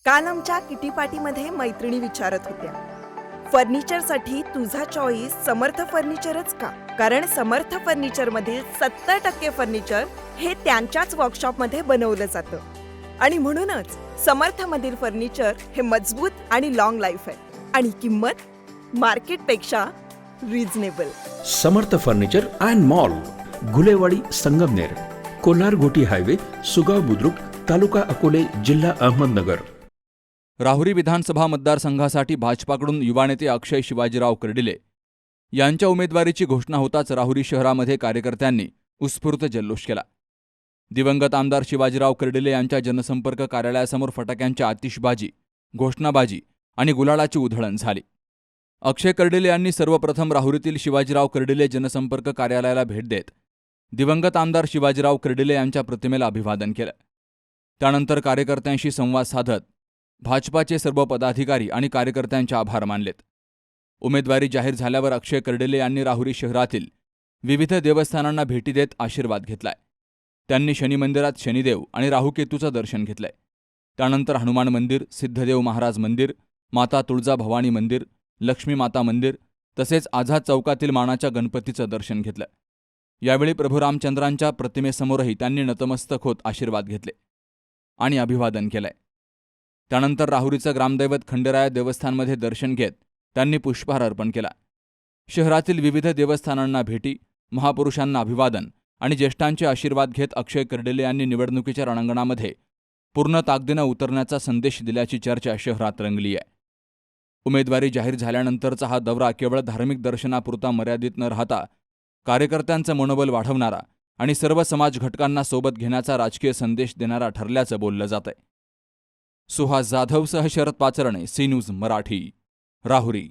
काल आमच्या किटी पार्टीमध्ये मैत्रिणी विचारत होत्या, फर्निचरसाठी तुझा चॉईस समर्थ फर्निचरच का? कारण समर्थ फर्निचर मधील 70% फर्निचर हे त्यांच्याच वर्कशॉपमध्ये बनवलं जातं आणि म्हणूनच समर्थ मधील फर्निचर हे मजबूत आणि लॉंग लाईफ आहे आणि किंमत मार्केटपेक्षा reasonable. Samarth furniture and mall, Gulewadi, Sangamner, Kolhar गोटी हायवे, सुगाव बुद्रुक, तालुका अकोले, जिल्हा अहमदनगर. राहुरी विधानसभा मतदारसंघासाठी भाजपाकडून युवा नेते अक्षय शिवाजीराव कर्डिले यांच्या उमेदवारीची घोषणा होताच राहुरी शहरामध्ये कार्यकर्त्यांनी उत्स्फूर्त जल्लोष केला. दिवंगत आमदार शिवाजीराव कर्डिले यांच्या जनसंपर्क कार्यालयासमोर फटाक्यांच्या आतिषबाजी, घोषणाबाजी आणि गुलालाची उधळण झाली. अक्षय कर्डिले यांनी सर्वप्रथम राहुरीतील शिवाजीराव कर्डिले जनसंपर्क कार्यालयाला भेट देत दिवंगत आमदार शिवाजीराव कर्डिले यांच्या प्रतिमेला अभिवादन केलं. त्यानंतर कार्यकर्त्यांशी संवाद साधत भाजपाचे सर्व पदाधिकारी आणि कार्यकर्त्यांचे आभार मानलेत. उमेदवारी जाहीर झाल्यावर अक्षय कर्डिले यांनी राहुरी शहरातील विविध देवस्थानांना भेटी देत आशीर्वाद घेतलाय. त्यांनी शनी मंदिरात शनिदेव आणि राहुकेतूचं दर्शन घेतलंय. त्यानंतर हनुमान मंदिर, सिद्धदेव महाराज मंदिर, माता तुळजाभवानी मंदिर, लक्ष्मी माता मंदिर तसेच आझाद चौकातील मानाच्या गणपतीचं दर्शन घेतलं. यावेळी प्रभू रामचंद्रांच्या प्रतिमेसमोरही त्यांनी नतमस्तक होत आशीर्वाद घेतले आणि अभिवादन केलंय. त्यानंतर राहुरीचं ग्रामदैवत खंडेराया देवस्थानमध्ये दर्शन घेत त्यांनी पुष्पहार अर्पण केला. शहरातील विविध देवस्थानांना भेटी, महापुरुषांना अभिवादन आणि ज्येष्ठांचे आशीर्वाद घेत अक्षय कर्डिले यांनी निवडणुकीच्या रणांगणामध्ये पूर्ण ताकदीनं उतरण्याचा संदेश दिल्याची चर्चा शहरात रंगली आहे. उमेदवारी जाहीर झाल्यानंतरचा हा दौरा केवळ धार्मिक दर्शनापुरता मर्यादित न राहता कार्यकर्त्यांचं मनोबल वाढवणारा आणि सर्व समाज घटकांना सोबत घेण्याचा राजकीय संदेश देणारा ठरल्याचं बोललं जातंय. सुहास जाधवसह शरद पाचरणे, सी न्यूज मराठी, राहुरी.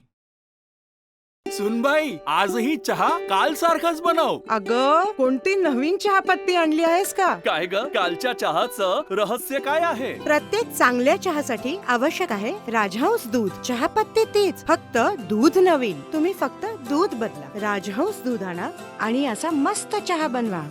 सुनबाई, आजही चहा काल सारखाच बनव. अगं, कोणती नवीन चहापत्ती आणली आहेस का? काय ग, कालच्या चहाचं रहस्य काय आहे? प्रत्येक चांगल्या चहासाठी आवश्यक आहे राजहंस दूध. चहापत्ती तीच, फक्त दूध नवीन. तुम्ही फक्त दूध बदला. राजहंस दूध आणा आणि असा मस्त चहा बनवा.